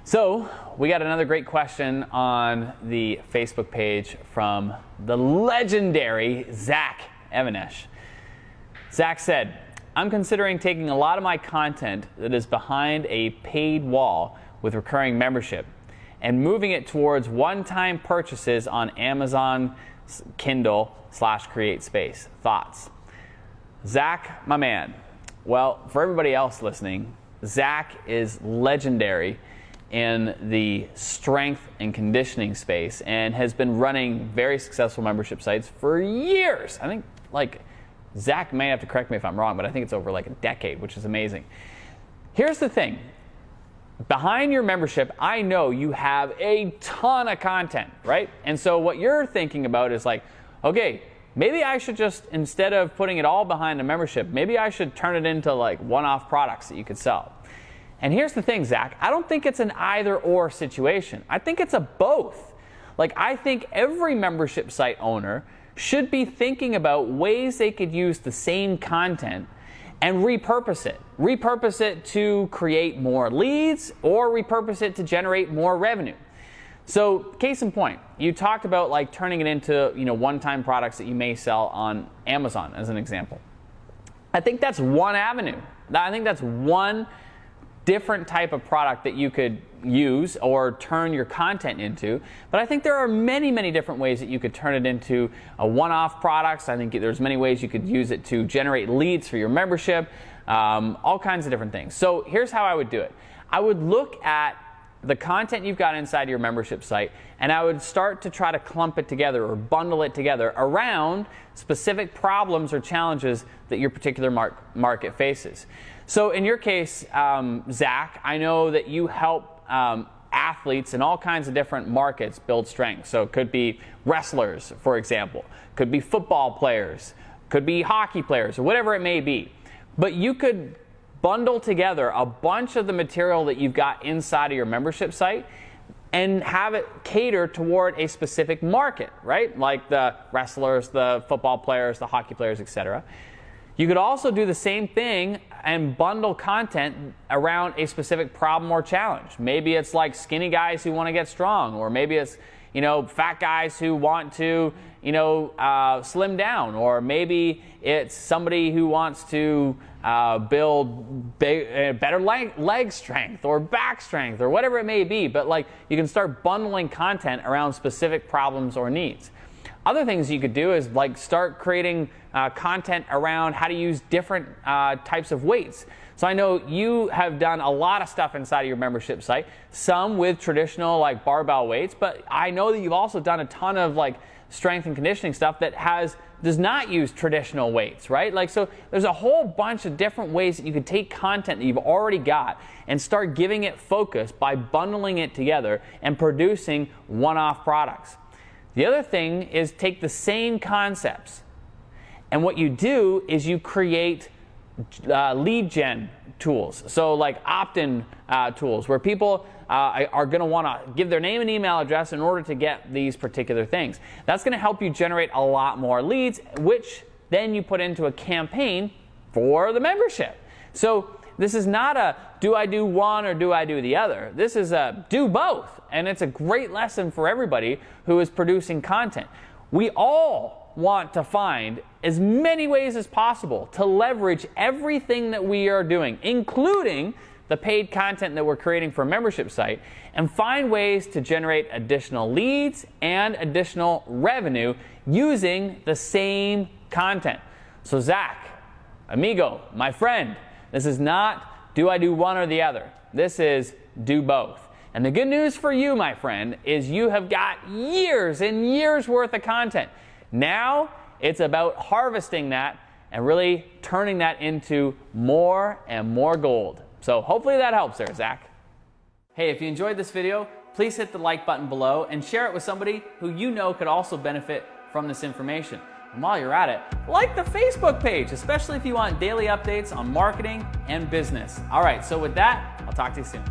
So we got another great question on the Facebook page from the legendary Zach Evanesh. Zach said, I'm considering taking a lot of my content that is behind a paid wall with recurring membership and moving it towards one-time purchases on Amazon Kindle /Create Space. Thoughts? Zach, my man. Well, for everybody else listening, Zach is legendary in the strength and conditioning space and has been running very successful membership sites for years. I think, like, Zach may have to correct me if I'm wrong, but I think it's over like a decade, which is amazing. Here's the thing. Behind your membership, I know you have a ton of content, right? And so what you're thinking about is like, okay, maybe I should just, instead of putting it all behind a membership, maybe I should turn it into like one-off products that you could sell. And here's the thing, Zach, I don't think it's an either-or situation. I think it's a both. Like, I think every membership site owner should be thinking about ways they could use the same content and repurpose it. Repurpose it to create more leads or repurpose it to generate more revenue. So, case in point, you talked about like turning it into, one-time products that you may sell on Amazon as an example. I think that's one avenue. I think that's one different type of product that you could use or turn your content into. But I think there are many, many different ways that you could turn it into a one-off products. I think there's many ways you could use it to generate leads for your membership, all kinds of different things. So here's how I would do it. I would look at the content you've got inside your membership site, and I would start to try to clump it together or bundle it together around specific problems or challenges that your particular market faces. So in your case, Zach, I know that you help athletes in all kinds of different markets build strength. So it could be wrestlers, for example, could be football players, could be hockey players, or whatever it may be. But you could bundle together a bunch of the material that you've got inside of your membership site and have it cater toward a specific market, right? Like the wrestlers, the football players, the hockey players, etc. You could also do the same thing and bundle content around a specific problem or challenge. Maybe it's like skinny guys who want to get strong, or maybe it's fat guys who want to slim down, or maybe it's somebody who wants to build better leg strength or back strength or whatever it may be. But like, you can start bundling content around specific problems or needs. Other things you could do is like start creating content around how to use different types of weights. So I know you have done a lot of stuff inside of your membership site, some with traditional like barbell weights, but I know that you've also done a ton of like strength and conditioning stuff that does not use traditional weights, right? Like, so there's a whole bunch of different ways that you could take content that you've already got and start giving it focus by bundling it together and producing one-off products. The other thing is take the same concepts, and what you do is you create lead gen tools. So like opt-in tools where people are going to want to give their name and email address in order to get these particular things. That's going to help you generate a lot more leads, which then you put into a campaign for the membership. So this is not a do I do one or do I do the other. This is a do both, and it's a great lesson for everybody who is producing content. We all want to find as many ways as possible to leverage everything that we are doing, including the paid content that we're creating for a membership site, and find ways to generate additional leads and additional revenue using the same content. So Zach, amigo, my friend, this is not do I do one or the other. This is do both. And the good news for you, my friend, is you have got years and years worth of content. Now it's about harvesting that and really turning that into more and more gold. So hopefully that helps there, Zach. Hey, if you enjoyed this video, please hit the like button below and share it with somebody who you know could also benefit from this information. And while you're at it, like the Facebook page, especially if you want daily updates on marketing and business. All right, so with that, I'll talk to you soon.